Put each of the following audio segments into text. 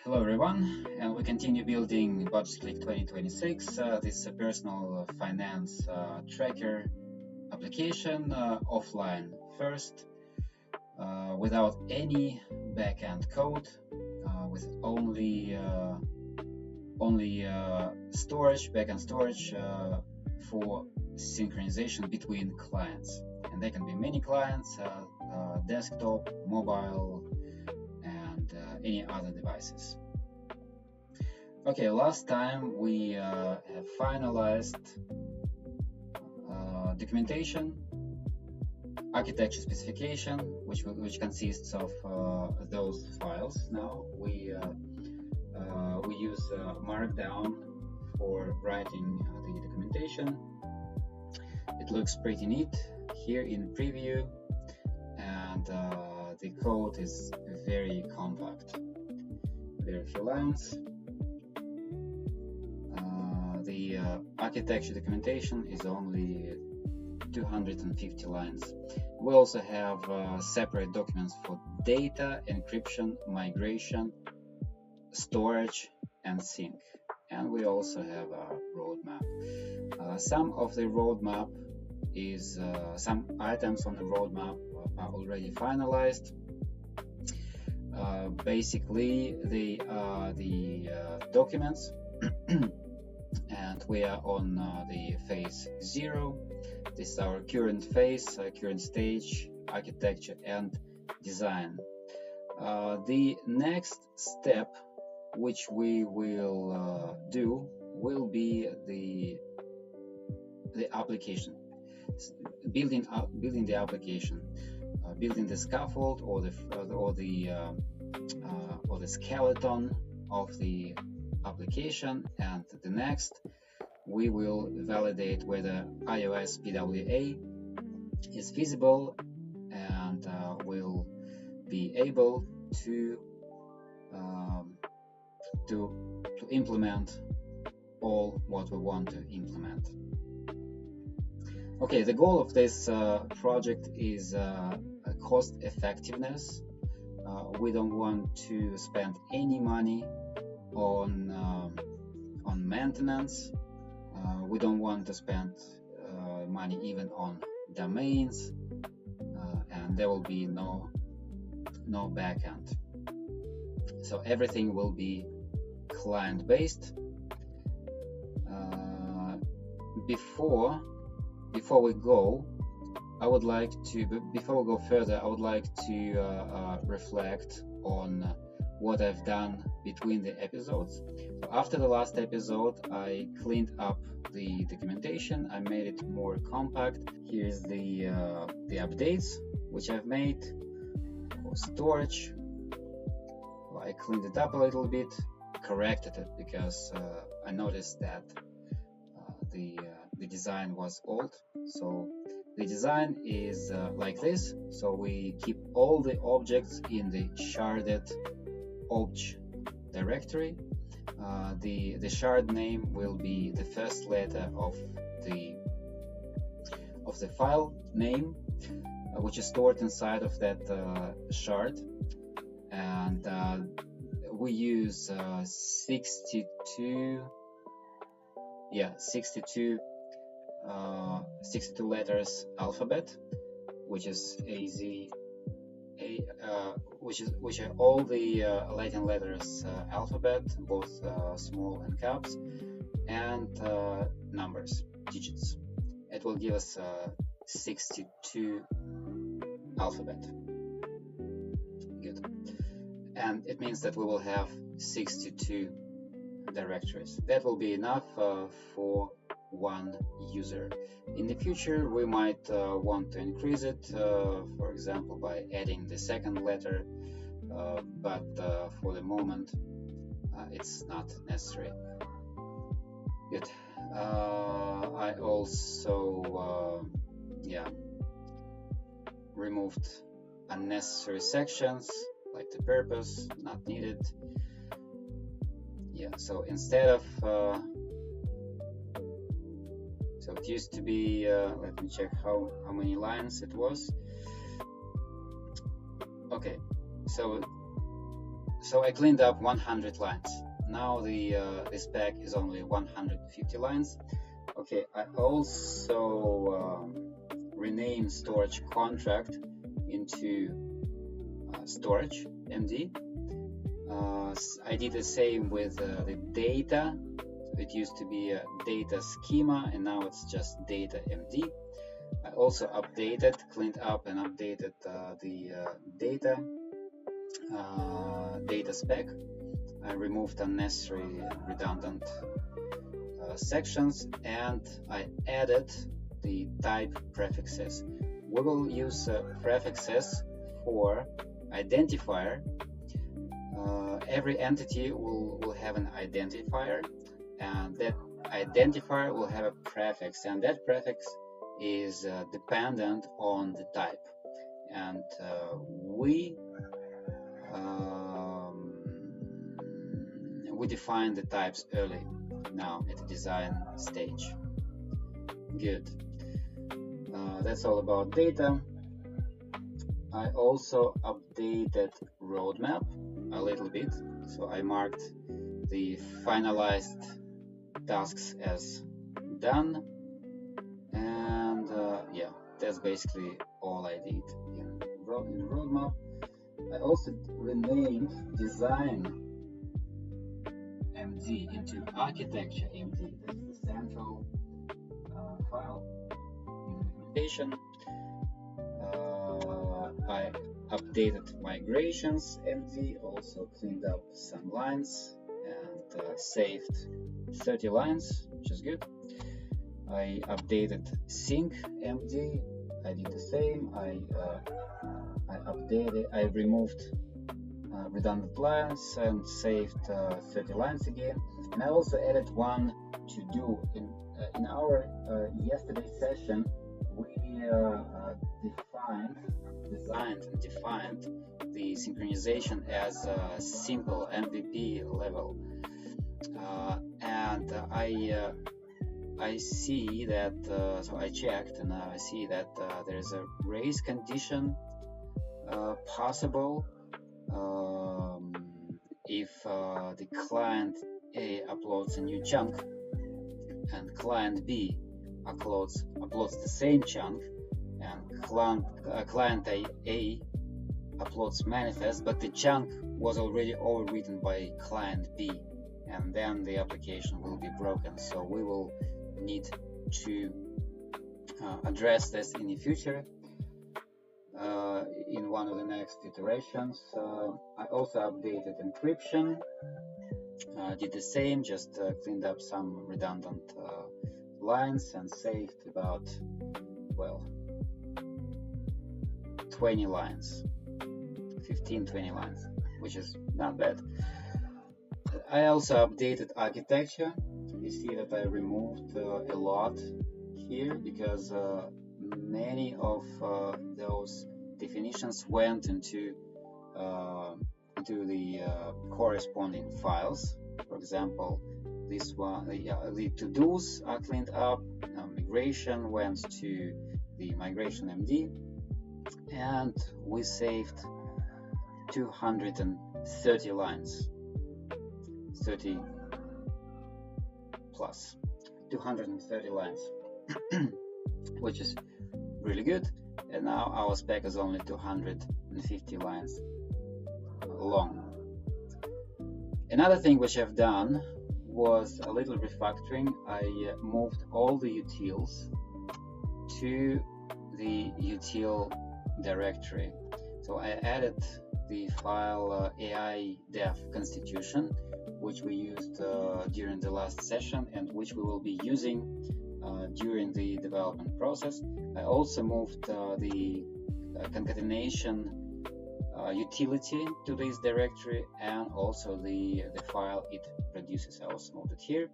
Hello everyone, and we continue building BudgetClick 2026. This is a personal finance tracker application offline first, without any backend code, with only backend storage for synchronization between clients, and there can be many clients, desktop, mobile, and any other devices. Okay, last time we have finalized documentation, architecture specification, which consists of those files. Now we use Markdown for writing the documentation. It looks pretty neat here in preview, and the code is very compact, very few lines. The architecture documentation is only 250 lines. We also have separate documents for data, encryption, migration, storage, and sync. And we also have a roadmap. Some of the roadmap is some items on the roadmap are already finalized. Basically, they are the documents. And we are on the phase 0. This is our current phase, current stage, architecture and design. The next step which we will do will be the application, building the application, building the scaffold or the skeleton of the application. And the next, we will validate whether iOS PWA is feasible and will be able to implement all what we want to implement. Okay, the goal of this project is cost effectiveness. We don't want to spend any money on maintenance. We don't want to spend money even on domains, and there will be no backend. So everything will be client-based. Before we go, before we go further, I would like to reflect on what I've done between the episodes. So after the last episode, I cleaned up the documentation. I made it more compact. Here's the updates which I've made for storage. Well, I cleaned it up a little bit, corrected it because I noticed that the design was old. So the design is like this. So we keep all the objects in the sharded obj directory. The shard name will be the first letter of the file name, which is stored inside of that shard, and we use 62 letters alphabet, which is which are all the Latin letters alphabet, both small and caps, and numbers, digits. It will give us 62 alphabet. Good. And it means that we will have 62 directories. That will be enough for one user. In the future, we might want to increase it, for example, by adding the second letter, but for the moment, it's not necessary. Good. I also removed unnecessary sections, like the purpose, not needed. So instead of so it used to be, let me check how many lines it was. Okay, so So I cleaned up 100 lines. Now the spec is only 150 lines. Okay, I also renamed storage contract into storage MD. I did the same with the data. It used to be a data schema, and now it's just data MD. I also cleaned up and updated the data spec. I removed unnecessary redundant sections, and I added the type prefixes. We will use prefixes for identifier. Every entity will have an identifier, and that identifier will have a prefix, and that prefix is dependent on the type. And we define the types early now at the design stage. Good. That's all about data. I also updated roadmap a little bit, so I marked the finalized tasks as done, and yeah, that's basically all I did in roadmap. I also renamed design MD into architecture MD. That's the central file in the documentation. I updated migrations MD, also cleaned up some lines and saved 30 lines, which is good. I updated sync MD. I did the same. I removed redundant lines and saved 30 lines again. And I also added one to do in our yesterday session. We designed and defined the synchronization as a simple MVP level, and I see that so I checked, and I see that there is a race condition possible if the client A uploads a new chunk and client B uploads the same chunk, and client A uploads manifest, but the chunk was already overwritten by client B, and then the application will be broken. So we will need to address this in the future in one of the next iterations. I also updated encryption, did the same, just cleaned up some redundant lines and saved about, well, 20 lines, 15-20 lines, which is not bad. I also updated architecture. You see that I removed a lot here because many of those definitions went into the corresponding files. For example, this one, the to-dos are cleaned up. Migration went to the migration MD, and we saved 230 lines, 30 plus 230 lines, which is really good. And now our spec is only 250 lines long. Another thing which I've done was a little refactoring. I moved all the utils to the util directory. So I added the file AI dev constitution, which we used during the last session and which we will be using during the development process. I also moved the concatenation utility to this directory, and also the file it produces. I also moved it here.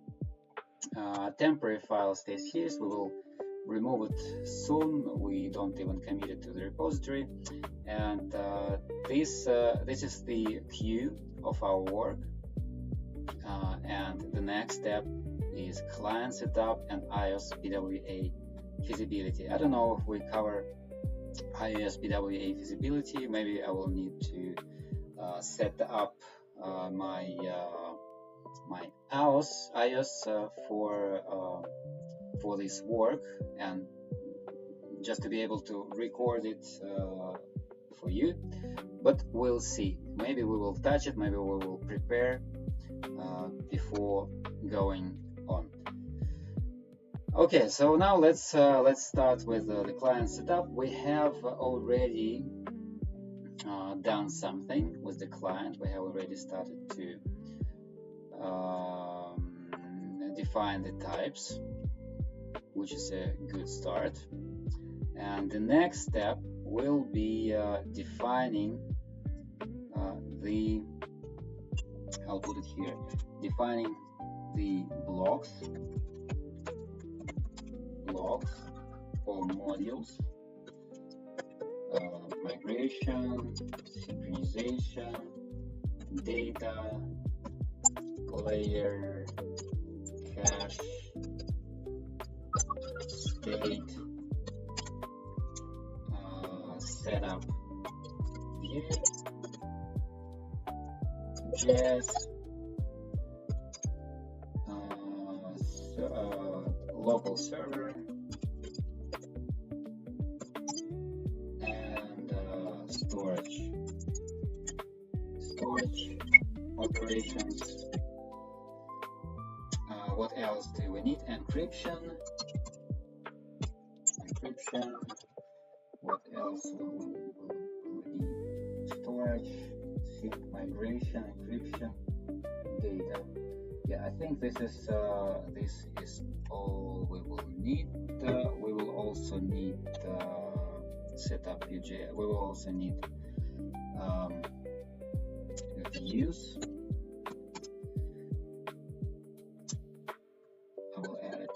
Temporary file stays here, so we will remove it soon. We don't even commit it to the repository. And this is the queue of our work. And the next step is client setup and iOS PWA feasibility. I don't know if we cover iOS PWA feasibility. Maybe I will need to set up my iOS for this work, and just to be able to record it for you. But we'll see. Maybe we will touch it. Maybe we will prepare before going on. Okay, so now let's start with the client setup. We have already done something with the client. We have already started to define the types, which is a good start. And the next step will be defining I'll put it here, defining the blocks or modules, migration, synchronization, data, layer, cache, state, setup, view, JS, local server, and storage operations. What else do we need? Encryption. What else will we need? Storage, sync, migration, encryption, data. Yeah, I think this is all we will need. We will also need setup UJ. We will also need views. I will add it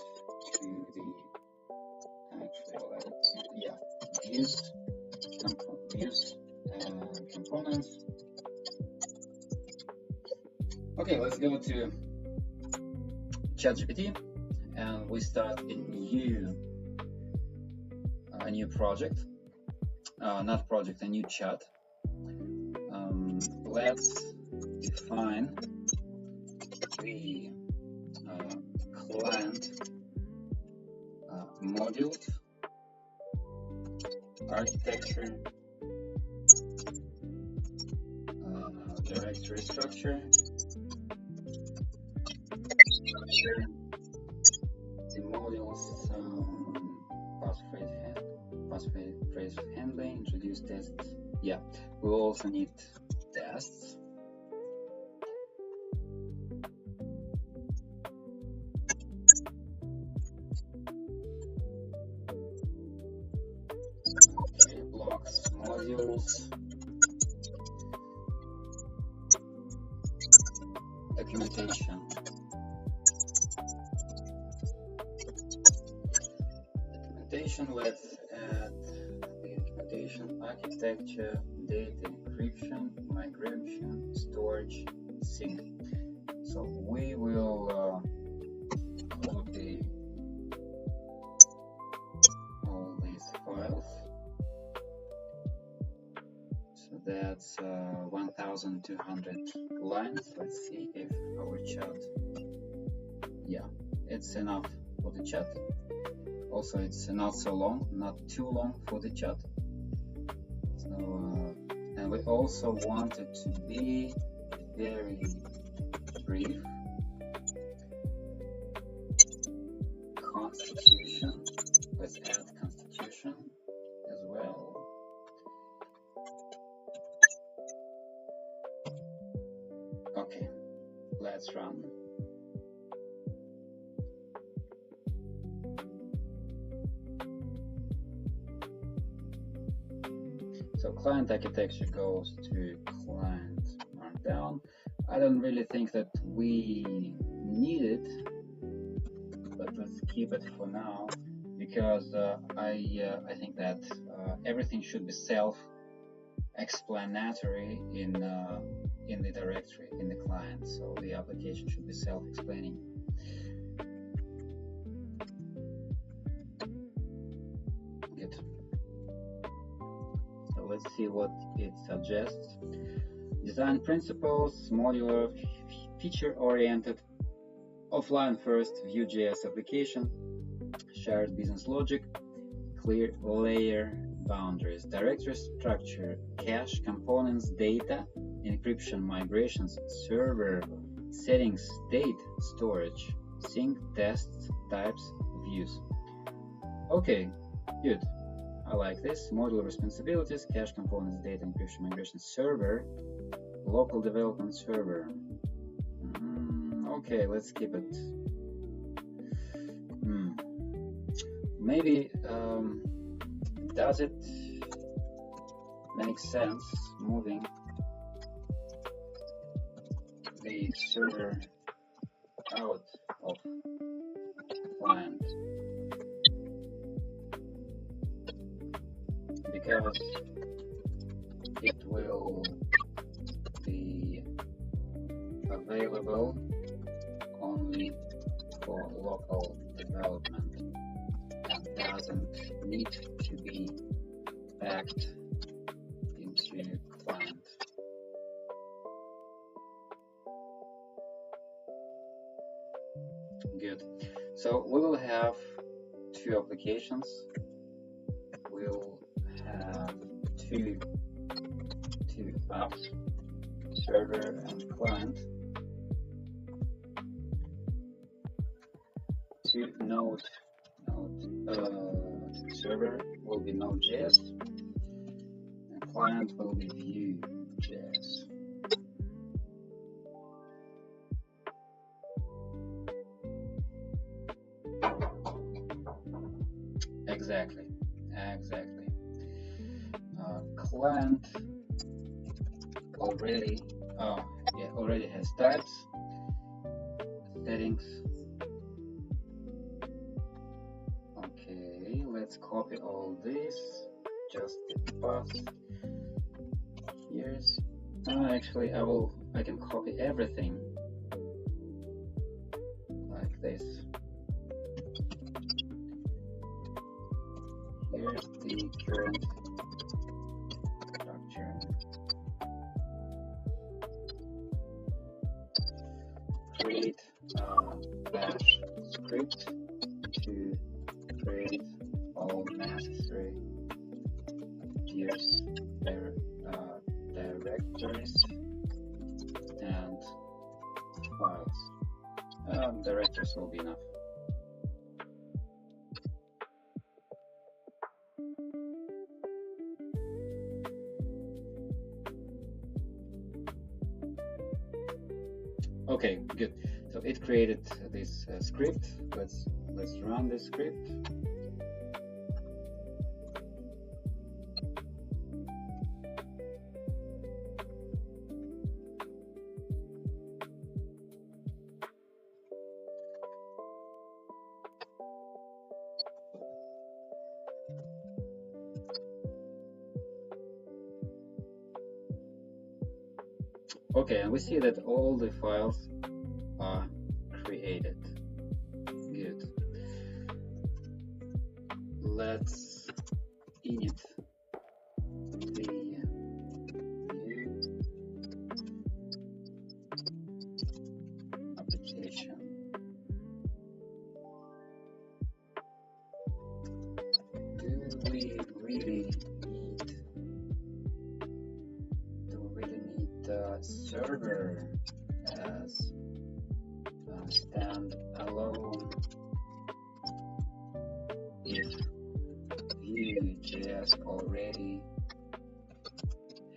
to the views and components. Okay, let's go to ChatGPT, and we start a new project, a new chat. Let's define the client modules, architecture, directory structure, the modules, passphrase handling, introduce tests. Yeah, we will also need tests. Okay, blocks, modules, documentation. Let's add the documentation, architecture, data encryption, migration, storage, sync. So we will copy all these files. So that's 1,200 lines. Let's see if our chat, yeah, it's enough for the chat. Also, it's not so long, not too long for the chat. So, and we also want it to be very brief. Constitution. Let's add constitution as well. Okay, let's run. So client architecture goes to client markdown. I don't really think that we need it, but let's keep it for now, because I think that everything should be self-explanatory in the directory, in the client. So the application should be self-explaining. Good. Let's see what it suggests. Design principles: modular, feature-oriented, offline first Vue.js application, shared business logic, clear layer boundaries, directory structure, cache, components, data, encryption, migrations, server, settings, state, storage, sync, tests, types, views. Okay, good. I like this. Modular responsibilities, cache, components, data, encryption, migration, server, local development server. Okay, let's keep it. Maybe does it make sense moving the server out of client? Because it will be available only for local development and doesn't need to be backed into client. Good. So we will have two applications. We'll have two apps, server and client. To Node server will be Node.js, and client will be Vue.js. Exactly. Client already has types, settings. Okay, let's copy all this. Just the path. Here's actually I can copy everything like this. Here's the current structure. Create bash script to create all necessary gears, directories and files. Directories will be enough. Okay, good. So it created this script. Let's run this script. Okay, and we see that all the files are created. Good. Let's init the Vue application. Do we really need the server as standalone if Vue.js already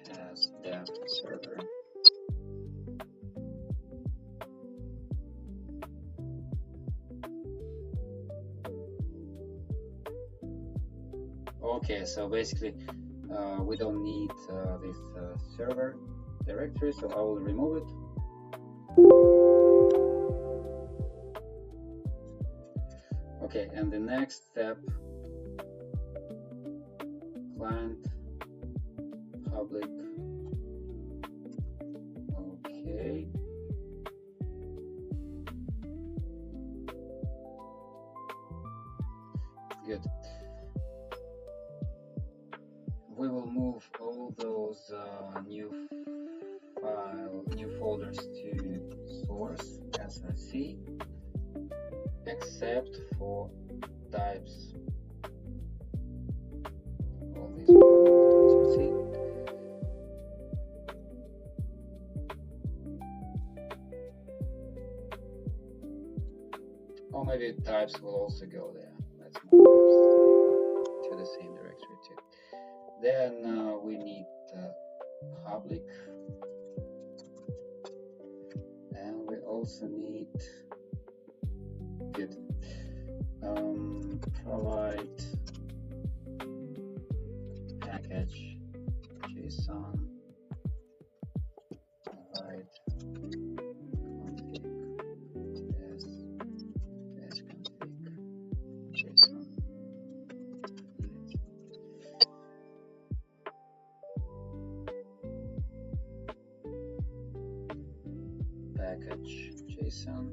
has dev server? Okay, so basically we don't need this server directory, so I will remove it. Okay, and the next step, client public. Okay. Good. We will move all those new file, new folders to source src, except for types. All these will be moved to src. Or maybe types will also go there. Let's move types to the same directory too. Then we need public, and we also need good provide package JSON, provide config config JSON. Package JSON.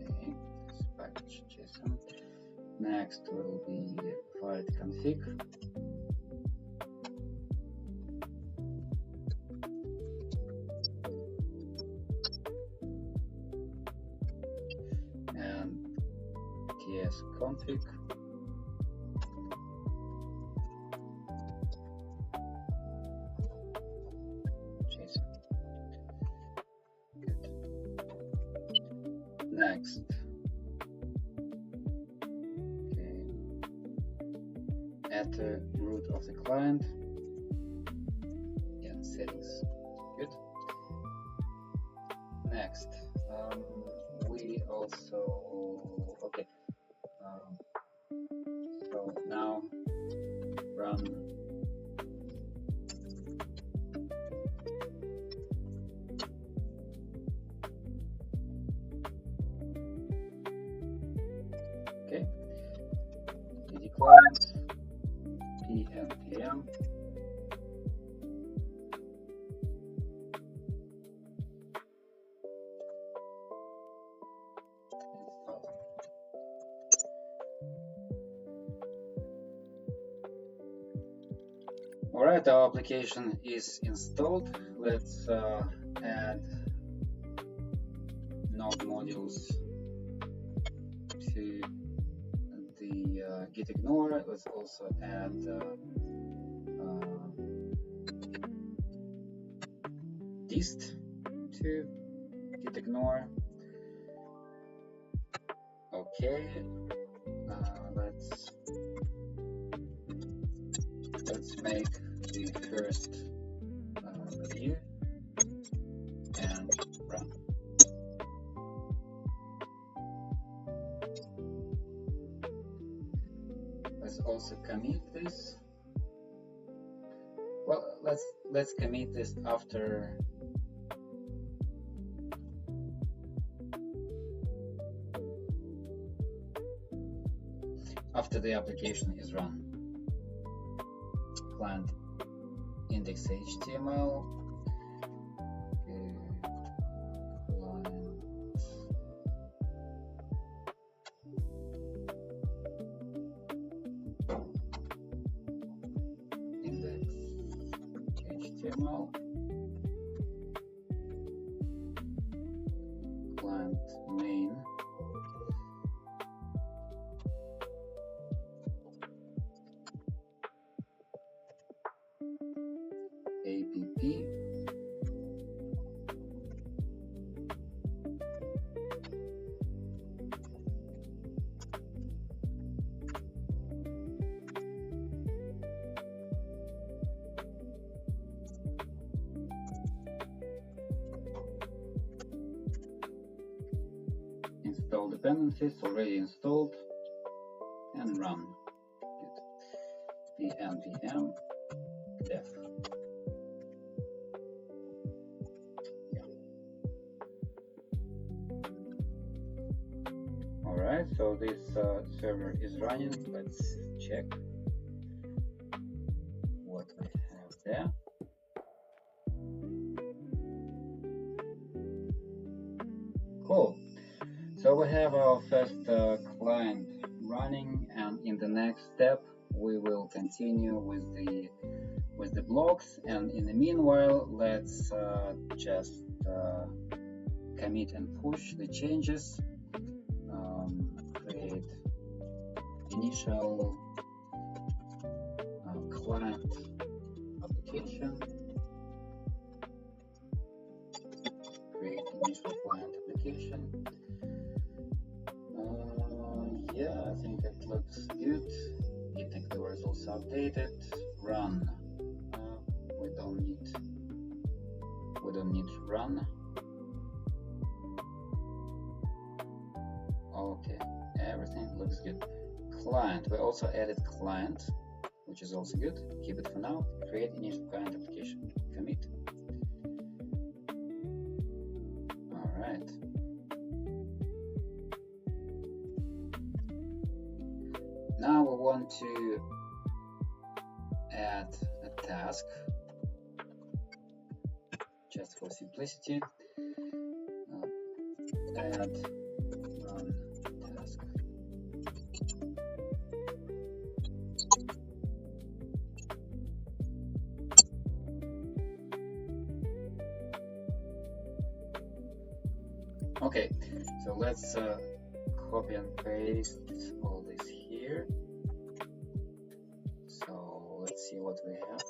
Okay, this package JSON. Next will be provide config. And ts config. JSON. Good. Next. Okay. At the root of the client. Yeah, settings. Good. Next. We also okay. So now run okay. CD client pnpm All right, our application is installed. Let's add node modules to the git ignore. Let's also add dist to git ignore. Okay, let's make the first review and run. Let's also commit this. Well, let's commit this after the application is run. Client index.html, client index.html, client main, app, install dependencies already installed, and run. Good. pnpm def. Yeah. All right, so this server is running. Let's check what we have there. Cool. So So we have our first client running, and in the next step we will continue with the blocks. And in the meanwhile, let's just commit and push the changes. Create initial client application. Create initial client application. Yeah, I think it looks good. Getting the results updated. Run. We don't need run. Okay, everything looks good. Client. We also added client, which is also good. Keep it for now. Create initial client application. Commit. All right. Now we want to add a task, just for simplicity. Add run task. Okay, so let's copy and paste all this here. So let's see what we have.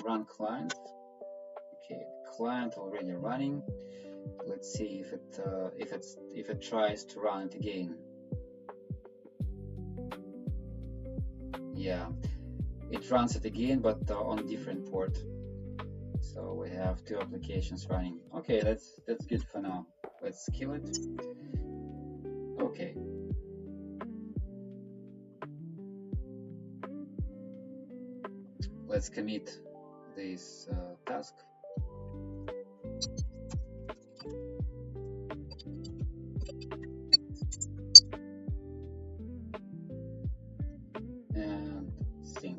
Run client. Okay, client already running. Let's see if it tries to run it again. Yeah, it runs it again, but on different port. So we have two applications running. Okay, that's good for now. Let's kill it. Okay. Let's commit this task. And sync.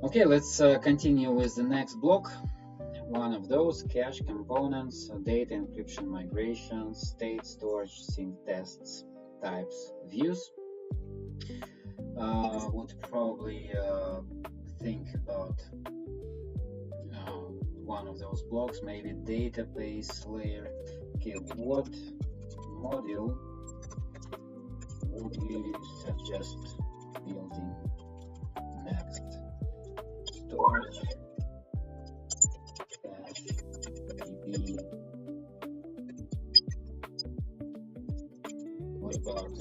Okay, let's continue with the next block. One of those: cache components, data encryption migration, state storage, sync tests, types, views. Would probably think about one of those blocks, maybe database layer. Okay, what module would you suggest building next? Storage, cache, DB. What about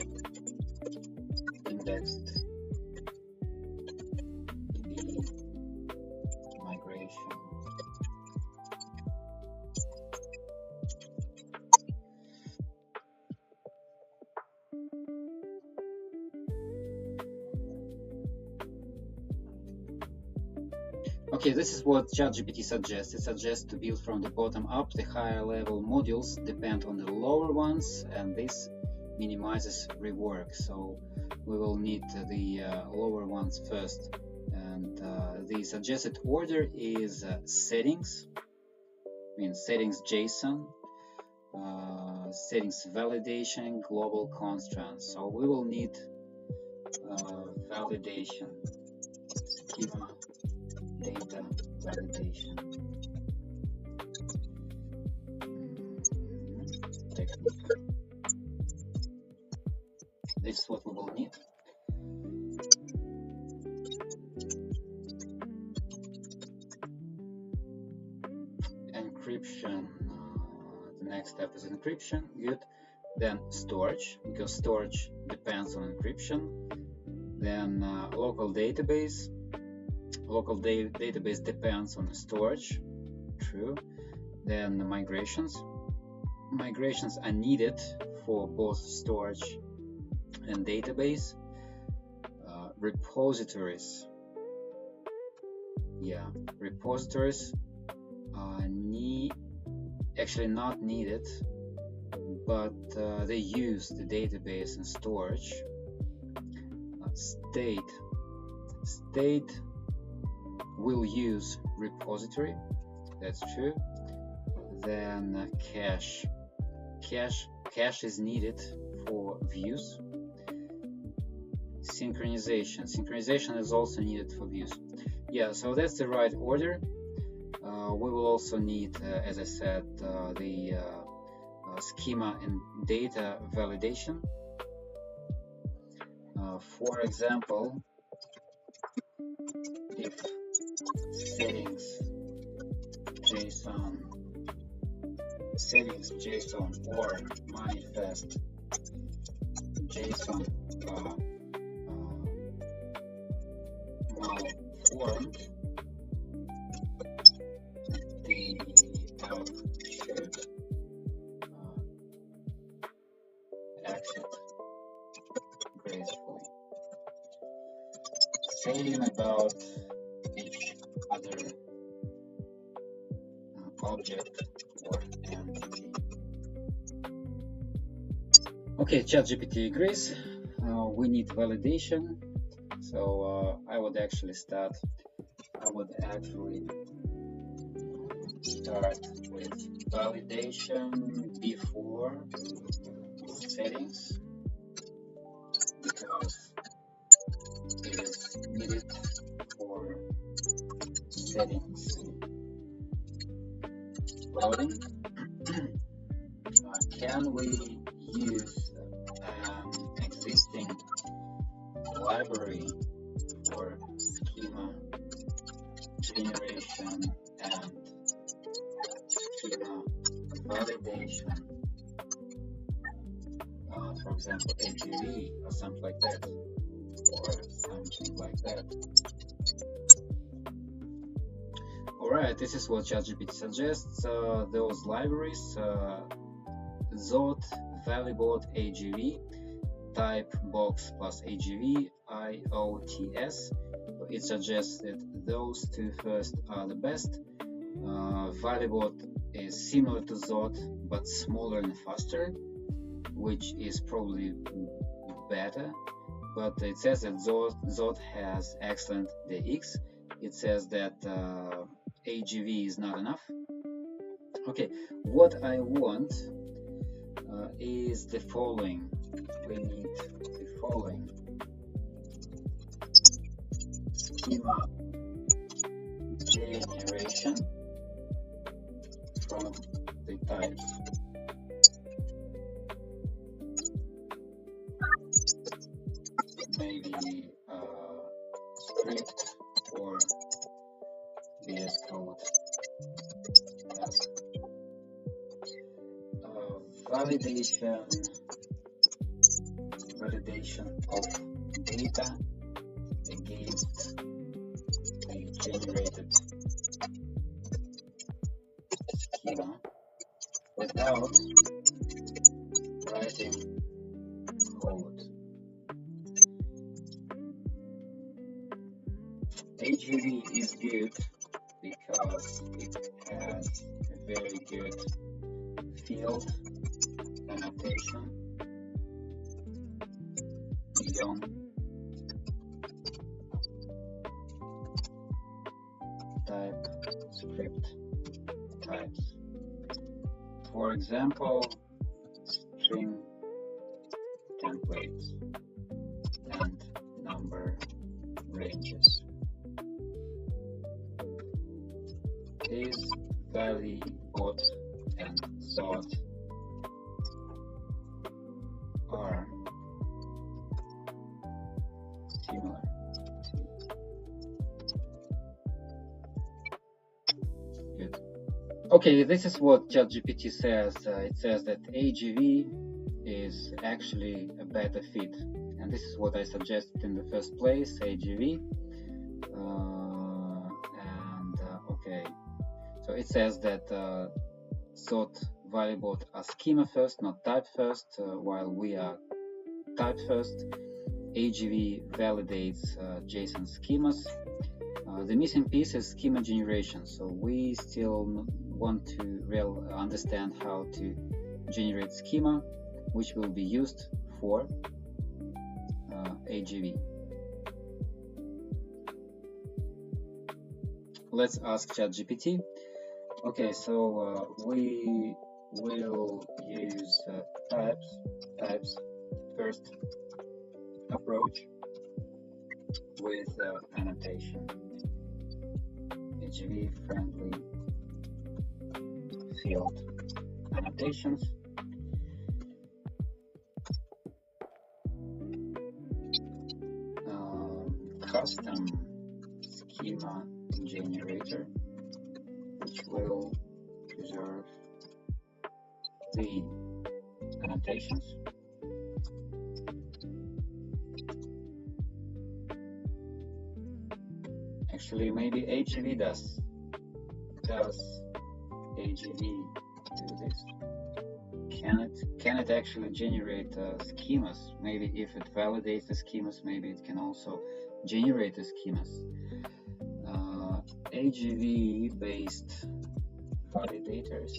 indexed DB migration? Okay, this is what ChatGPT suggests. It suggests to build from the bottom up. The higher level modules depend on the lower ones, and this minimizes rework. So we will need the lower ones first. And the suggested order is settings, settings JSON, settings validation, global constraints. So we will need validation, schema, data validation, technique. This is what we will need. Encryption. The next step is encryption. Good. Then storage, because storage depends on encryption. Then local database. Local database depends on the storage. True. Then migrations. Migrations are needed for both storage and database. Repositories. Yeah, repositories are actually not needed, but they use the database and storage. State will use repository. That's true. Then cache cache is needed for views. Synchronization is also needed for views. Yeah, so that's the right order. We will also need, as I said, the schema and data validation. For example, if settings JSON or manifest JSON malformed, the out should exit gracefully. Same about each other object or entity. Okay, ChatGPT agrees. We need validation, so I would actually start with validation before settings, because it is needed for settings loading. Can we use an existing library for schema generation and schema validation? For example, AGV or something like that, Alright, this is what ChatGPT suggests. Those libraries, Zot, Valibot, AGV, type box plus AGV, IOTS. It suggests that those two first are the best. Valibot is similar to Zot but smaller and faster, which is probably better. But it says that Zot has excellent DX. It says that AGV is not enough. Okay, what I want is the following. We need the following: schema generation from the types maybe script or VS Code task. Validation of data against the generated schema without writing code. AGV is good because it has a very good field annotation beyond TypeScript types. For example, string templates and number ranges. Is Valibot and Zot are similar. Good. Okay, this is what ChatGPT says. It says that AGV is actually a better fit, and this is what I suggested in the first place, AGV. Okay, so it says that Zot, Valibot are schema first, not type first, while we are type first. AGV validates JSON schemas. The missing piece is schema generation, so we still want to understand how to generate schema, which will be used for AGV. Let's ask ChatGPT. Okay, so we we'll use types first approach with annotation, HV friendly field annotations. Custom schema generator, which will preserve the annotations. Actually, maybe AGV does AGV do this? Can it actually generate schemas? Maybe if it validates the schemas, maybe it can also generate the schemas. AGV based validators,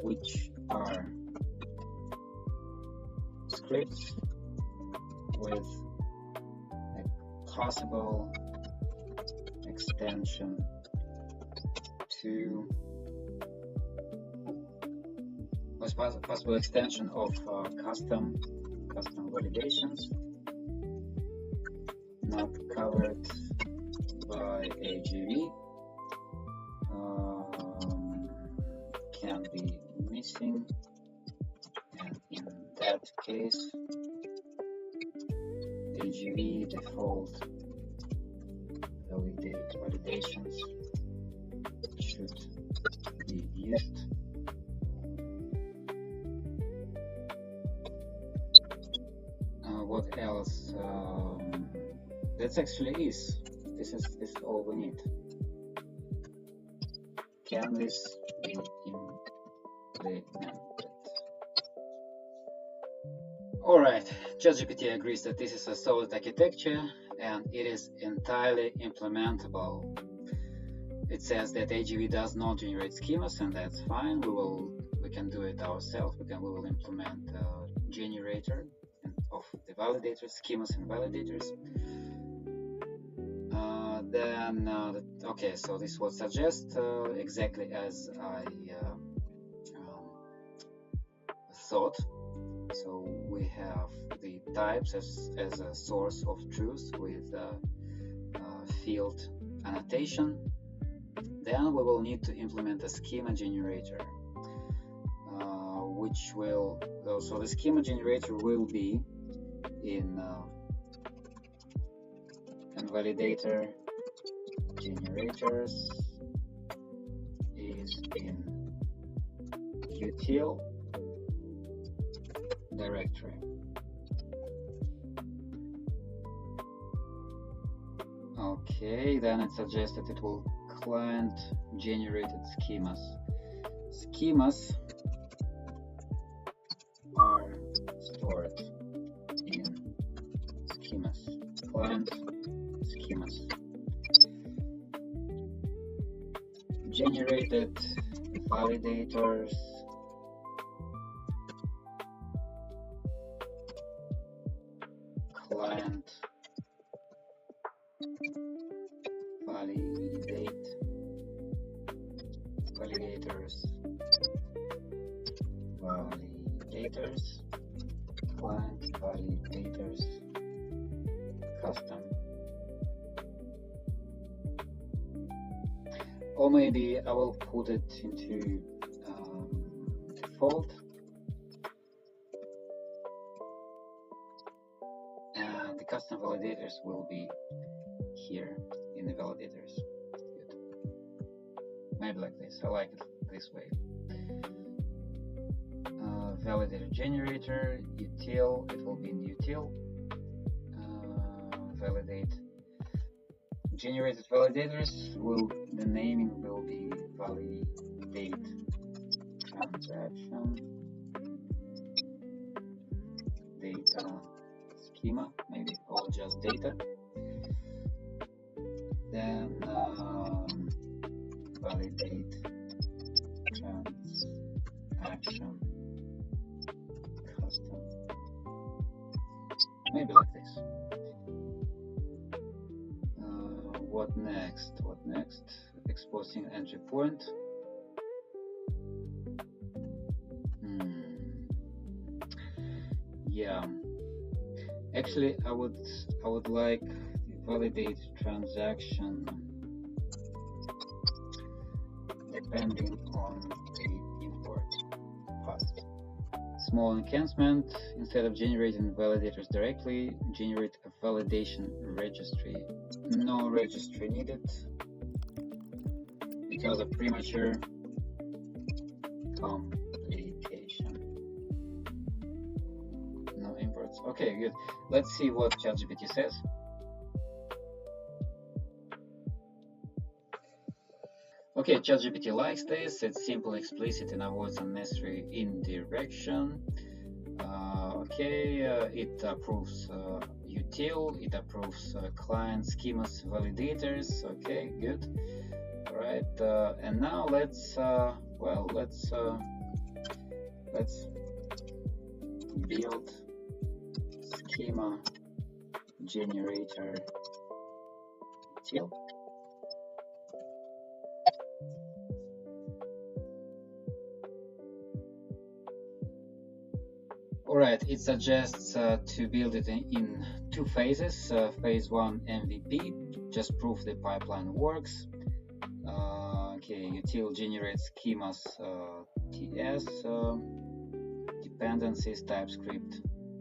which are scripts with a possible extension to possible extension of custom validations not covered by AGV, can be missing, and in that case AGV default validations should be used. What else? That's actually is. This is all we need. Can this be implemented? Alright, ChatGPT agrees that this is a solid architecture and it is entirely implementable. It says that AGV does not generate schemas, and that's fine. We can do it ourselves. We will implement a generator of the validators, schemas and validators. Okay, so this would suggest exactly as I thought. So we have the types as a source of truth with field annotation. Then we will need to implement a schema generator, which will so the schema generator will be in validator generators is in util directory. Okay, then it suggests that it will client generated schemas. Schemas are stored in schemas, client schemas. Generated validators client validators client validators custom. Or maybe I will put it into default, and the custom validators will be here in the validators. Good. Maybe like this. I like it this way. Validator generator, util, it will be in util. Validate. Generated validators the naming will be validate transaction data schema, maybe, or just data. Then validate transaction custom, maybe like this. What next? exporting entry point. Yeah, actually I would like the validate transaction depending on the import path. Small enhancement: instead of generating validators directly, generate a validation registry. No registry needed because of premature complication. No imports. Okay, good. Let's see what ChatGPT says. Okay, ChatGPT likes this. It's simple, explicit, and avoids unnecessary indirection. It approves util. It approves client schemas validators. Okay, good. All right, and now let's build schema generator util. Alright, it suggests to build it in two phases. Phase 1 MVP, just prove the pipeline works. Util generates schemas TS, dependencies, TypeScript,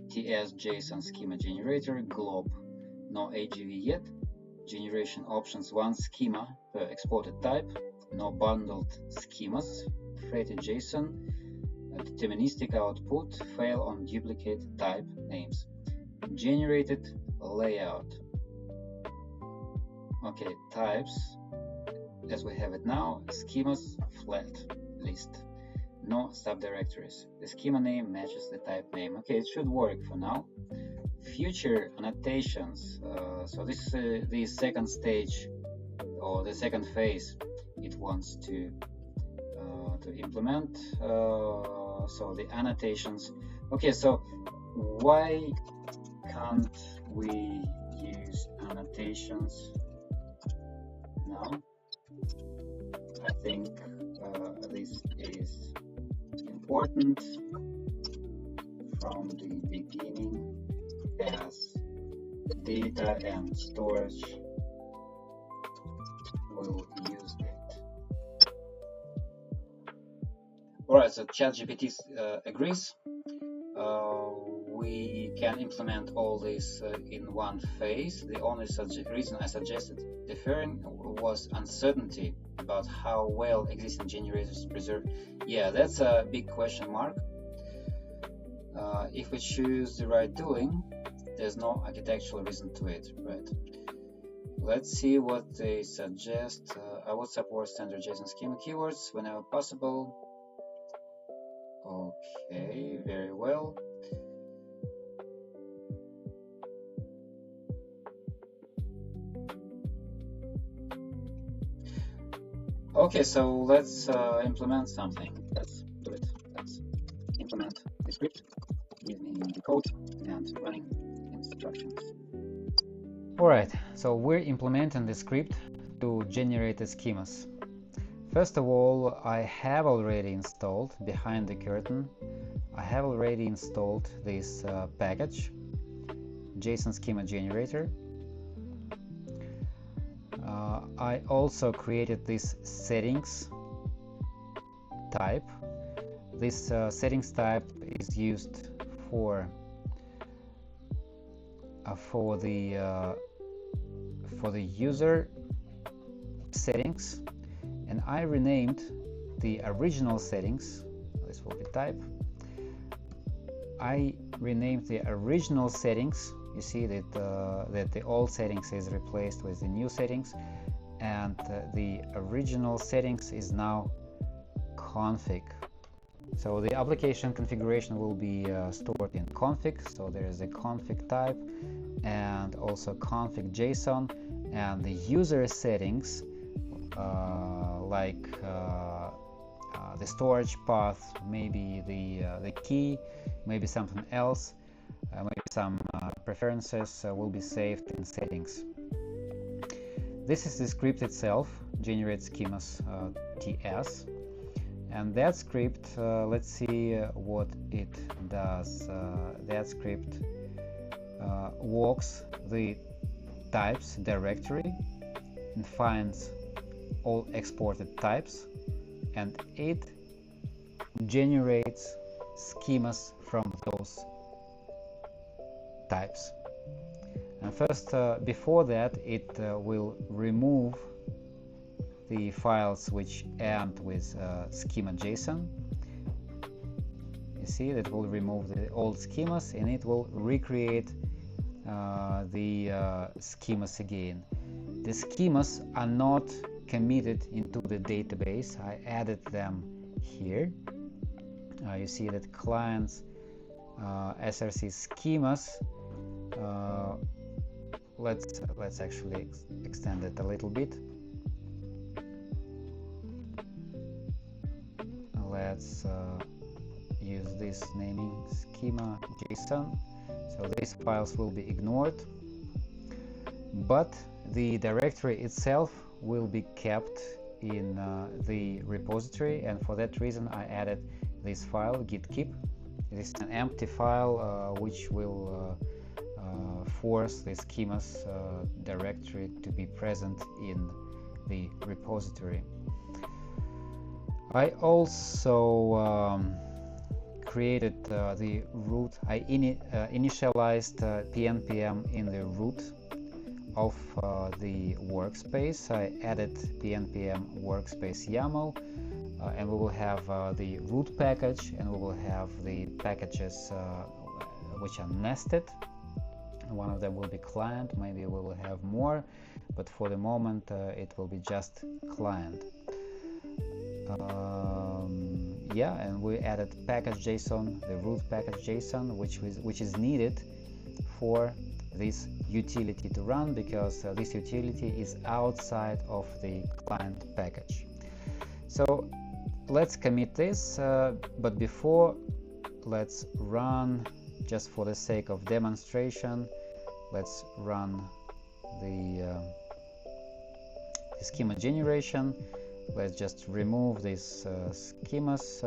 TS JSON schema generator, glob, no AGV yet. Generation options: one schema per exported type, no bundled schemas, threaded JSON. Deterministic output, fail on duplicate type names. Generated layout. Okay, types as we have it now: schemas flat list, no subdirectories. The schema name matches the type name. Okay, it should work for now. Future annotations. So this is the second stage or the second phase it wants to implement. So the annotations. Okay, so why can't we use annotations now? I think this is important from the beginning, as data and storage will use it. Alright, so ChatGPT agrees. We can implement all this in one phase. The only reason I suggested deferring was uncertainty about how well existing generators preserve. Yeah, that's a big question mark. If we choose the right tooling, there's no architectural reason to it, right? Let's see what they suggest. I would support standard JSON schema keywords whenever possible. Okay, very well. Okay, so let's implement something. Let's do it. Let's implement the script. Give me the code and running instructions. Alright, so we're implementing the script to generate the schemas. First of all, I have already installed, behind the curtain, I have already installed this package, JSON schema generator. I also created this settings type. This settings type is used for the user settings, and I renamed the original settings. This will be type. I renamed the original settings. You see that the old settings is replaced with the new settings, and the original settings is now config. So the application configuration will be stored in config. So there is a config type and also config JSON, and the user settings like the storage path, maybe the key, maybe something else, maybe some preferences will be saved in settings. this is the script itself, generate schemas TS, and that script, let's see what it does. That script walks the types directory and finds all exported types, and it generates schemas from those types. And first, before that, it will remove the files which end with schema.json. You see that will remove the old schemas, and it will recreate the schemas again. The schemas are not committed into the database. I added them here. You see that clients src schemas. Let's actually extend it a little bit. Let's use this naming schema.json. So these files will be ignored, but the directory itself will be kept in the repository, and for that reason I added this file git keep. It is an empty file which will force the schemas directory to be present in the repository. I also created the root. I initialized pnpm in the root of the workspace. I added pnpm workspace YAML, and we will have the root package, and we will have the packages which are nested. One of them will be client, maybe we will have more, but for the moment it will be just client. Yeah, and we added package.json, the root package.json, which is needed for this utility to run, because this utility is outside of the client package. So let's commit this, but before, let's run, just for the sake of demonstration, let's run the schema generation. Let's just remove these schemas,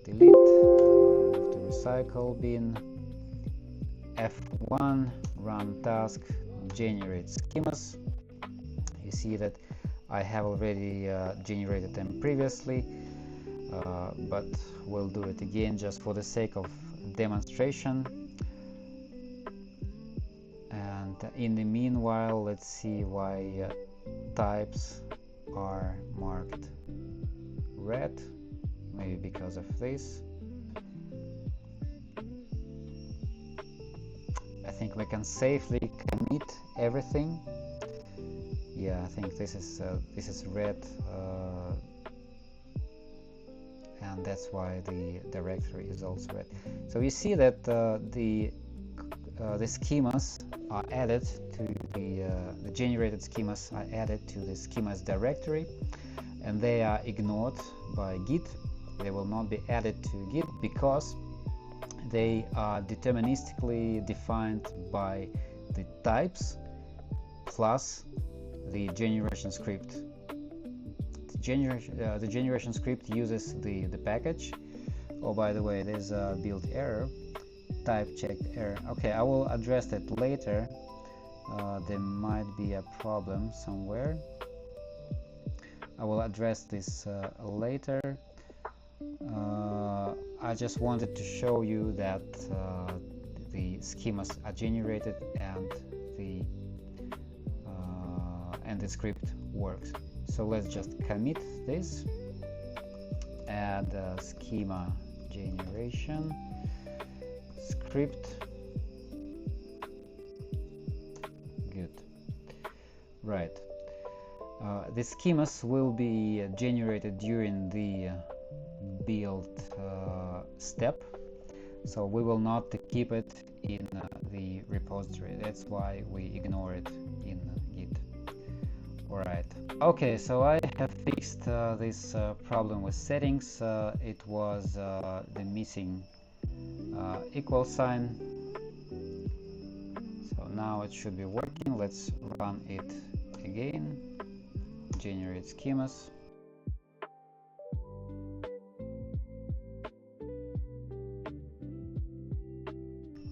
delete, move to recycle bin, F1, run task, generate schemas. You see that I have already generated them previously, but we'll do it again just for the sake of demonstration. And in the meanwhile, let's see why types are marked red. Maybe because of this. I think we can safely commit everything. Yeah, I think this is red, and that's why the directory is also red. So you see that the schemas are added to the generated schemas are added to the schemas directory, and they are ignored by Git. They will not be added to Git because they are deterministically defined by the types plus the generation script. The generation script uses the package. Oh, by the way, there's a build error, type checked error. Okay, I will address that later. There might be a problem somewhere. I will address this later. I just wanted to show you that the schemas are generated and the script works. So let's just commit this, add schema generation script. Good. Right. The schemas will be generated during the build step, so we will not keep it in the repository. That's why we ignore it in Git. Alright. Okay, so I have fixed this problem with settings. It was the missing equal sign. So now it should be working. Let's run it again, generate schemas.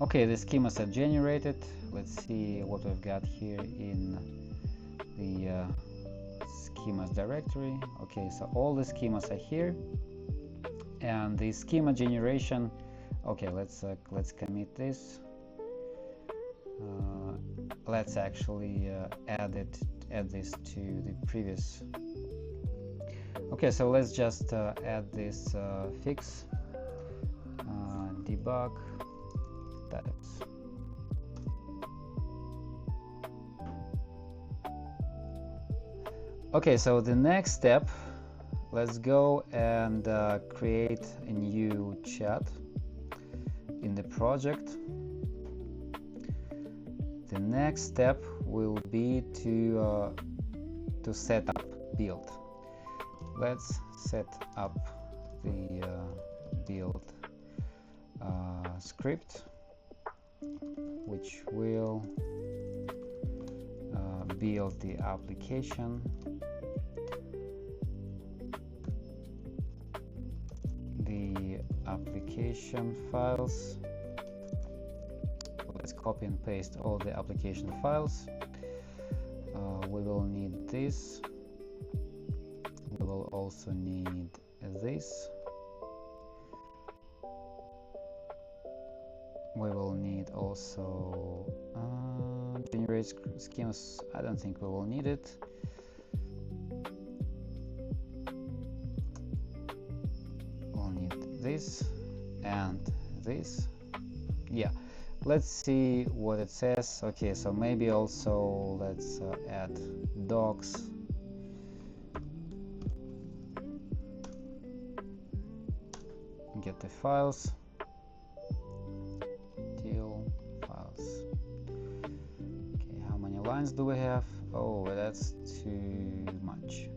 Okay, the schemas are generated. Let's see what we've got here in the schemas directory. Okay, so all the schemas are here, and the schema generation. Okay, let's commit this. Let's actually add this to the previous. Okay, so let's just add this fix debug types. Okay, so the next step, let's go and create a new chat in the project. The next step will be to set up build. Let's set up the build script, which will build the application. The application files. Let's copy and paste all the application files. We will need this. We will also need this. We will need also generate schemas. I don't think we will need it. We'll need this and this. Yeah, let's see what it says. Okay, so maybe also let's add docs. Get the files. Lines do we have? Oh, that's too much.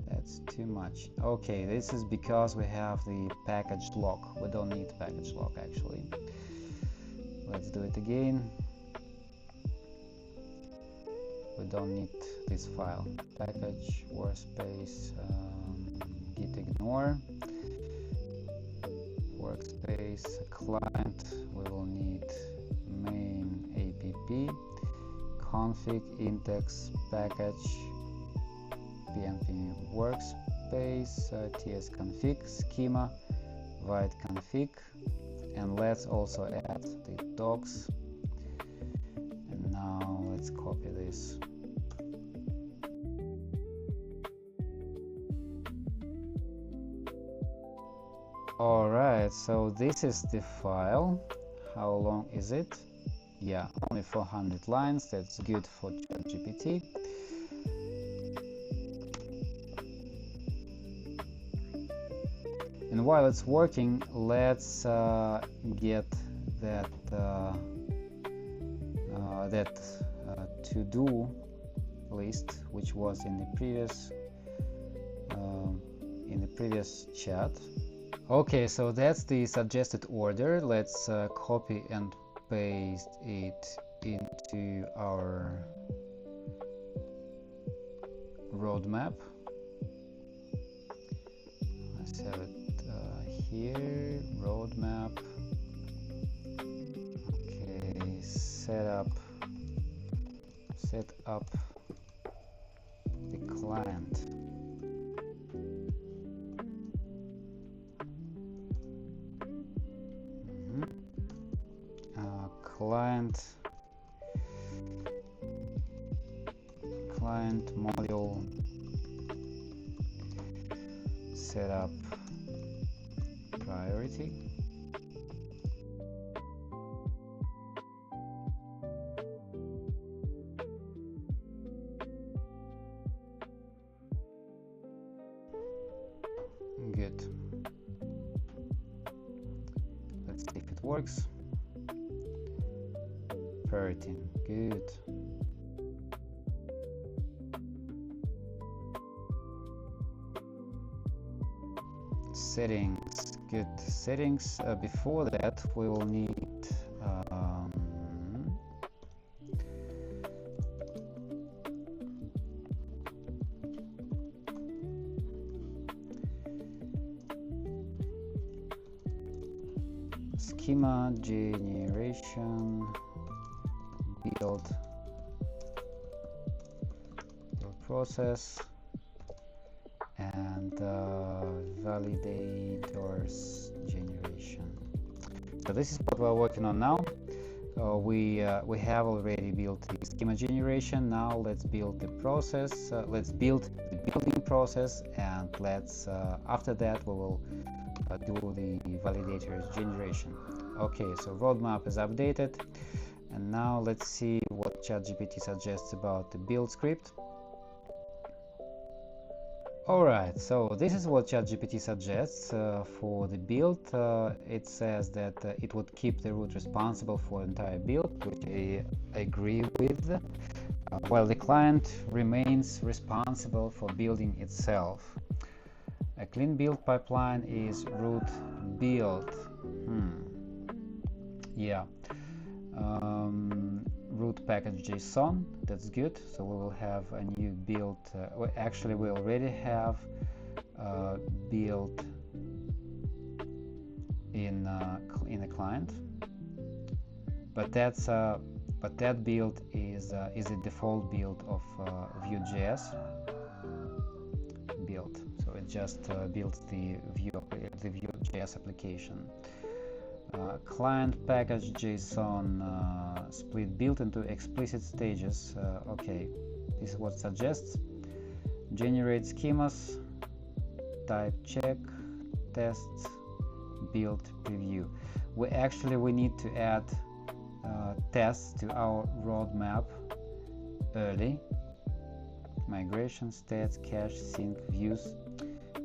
That's too much. Okay, this is because we have the package lock. We don't need package lock actually. Let's do it again. We don't need this file. Package workspace git ignore workspace client. We will need main app config index package pnpm workspace tsconfig schema void config, and let's also add the docs. And now let's copy this. All right, so this is the file. How long is it? Yeah, only 400 lines. That's good for ChatGPT. And while it's working, let's get that to-do list, which was in the previous chat. Okay, so that's the suggested order. Let's copy and paste it into our roadmap. Let's have it here, roadmap. Okay, set up the client. Client module, set up priority. Good. Let's see if it works. Priority, good. Settings, good. Settings. Before that, we will need schema generation build process and validators generation. So this is what we're working on now. We have already built the schema generation. Now let's build the process. Let's build the building process, and let's after that we will do the validators generation. Okay, so roadmap is updated, and now let's see what ChatGPT suggests about the build script. Alright, so this is what ChatGPT suggests for the build. It says that it would keep the root responsible for the entire build, which I agree with, while the client remains responsible for building itself. A clean build pipeline is root build. Yeah. Root package JSON, that's good. So we will have a new build. Actually, we already have build in the client, but that build is a default build of Vue.js build. So it just builds the Vue.js application. Client package JSON split built into explicit stages. Okay, this is what it suggests. Generate schemas, type check, tests, build, preview. We need to add tests to our roadmap early. Migration, stats, cache, sync, views.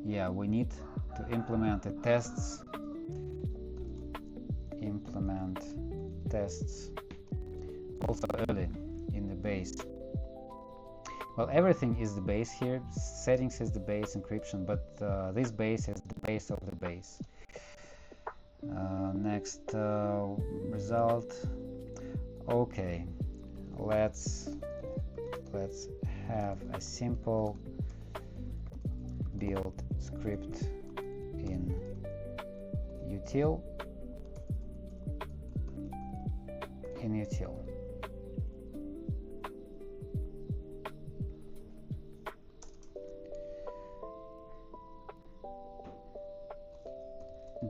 Yeah, we need to implement the tests. Implement tests also early in the base. Well, everything is the base here. Settings is the base, encryption, but this base is the base of the base. Next result. Okay, let's have a simple build script in util.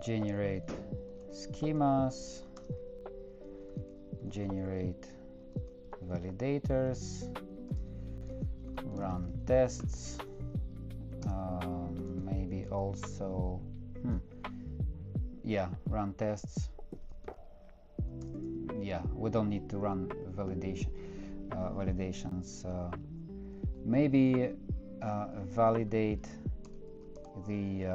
Generate schemas, generate validators, run tests, maybe also run tests. Yeah, we don't need to run validations. Maybe validate the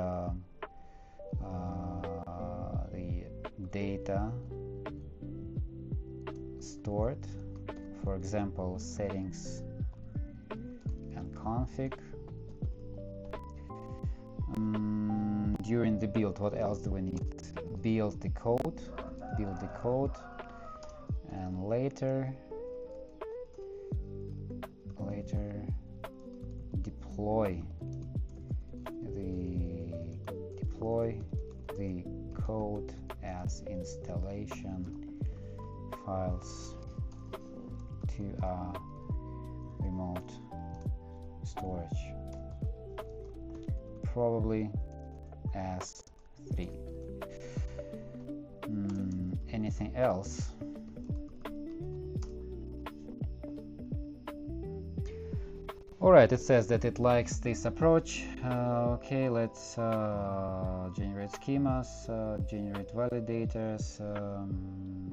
data stored, for example, settings and config. During the build, what else do we need? Build the code, and later deploy the code as installation files to our remote storage, probably as 3. Anything else? Alright, it says that it likes this approach. Okay, let's generate schemas, generate validators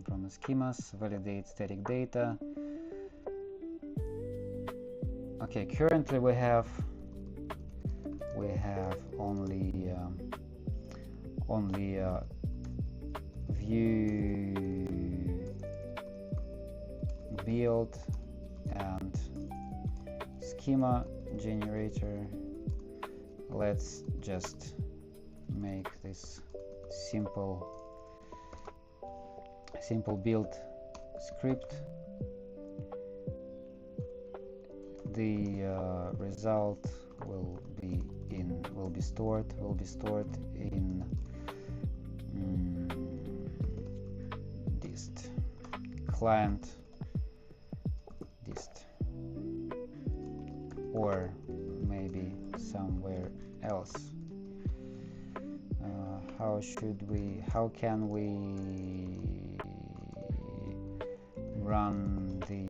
from the schemas, validate static data. Okay, currently we have only Vue build and schema generator. Let's just make this simple build script. The result will be stored in client dist, or maybe somewhere else. How can we run the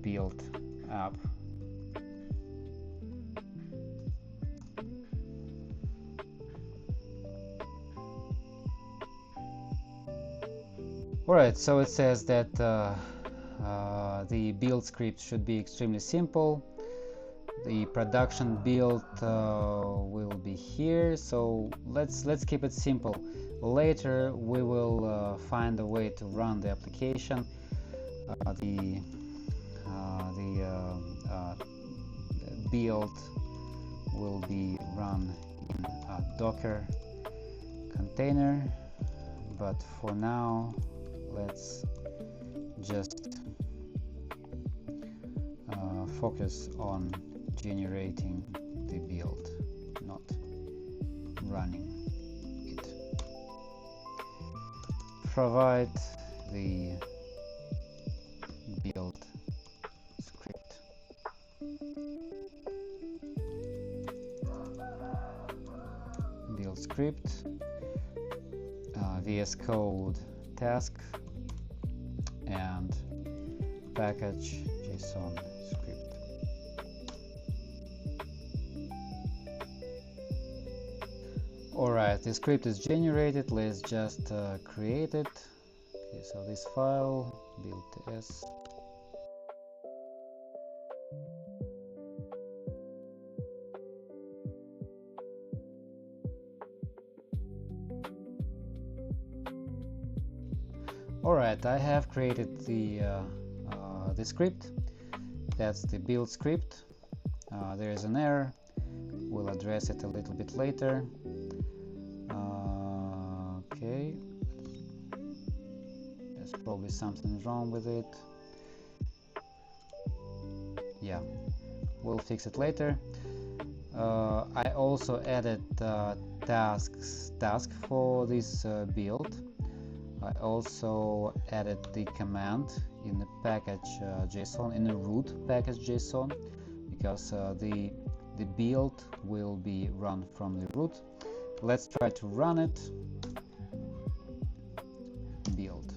build app? Alright, so it says that the build script should be extremely simple. The production build will be here, so let's keep it simple. Later we will find a way to run the application. The build will be run in a Docker container, but for now let's just focus on generating the build, not running it. Provide the build script. Build script, VS Code task, and package JSON script. Alright, the script is generated. Let's just create it. Okay, so this file, build.ts. Alright, I have created the script. That's the build script. There is an error. We'll address it a little bit later. Okay, there's probably something wrong with it. Yeah, we'll fix it later. I also added task for this build. I also added the command in the package JSON, in the root package JSON, because the build will be run from the root. Let's try to run it. Build.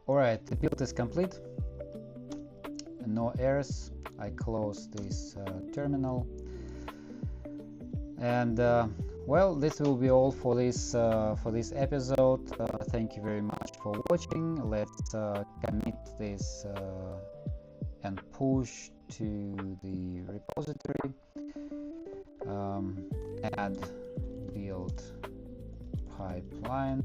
Alright, the build is complete. No errors. I close this terminal. And well, this will be all for this episode. Thank you very much for watching. Let's commit this and push to the repository. Add build pipeline.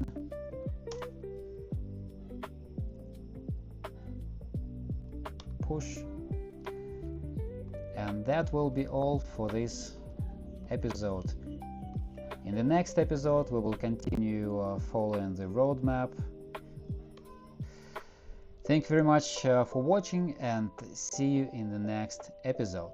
Push. And that will be all for this episode. In the next episode we will continue following the roadmap. Thank you very much for watching, and see you in the next episode.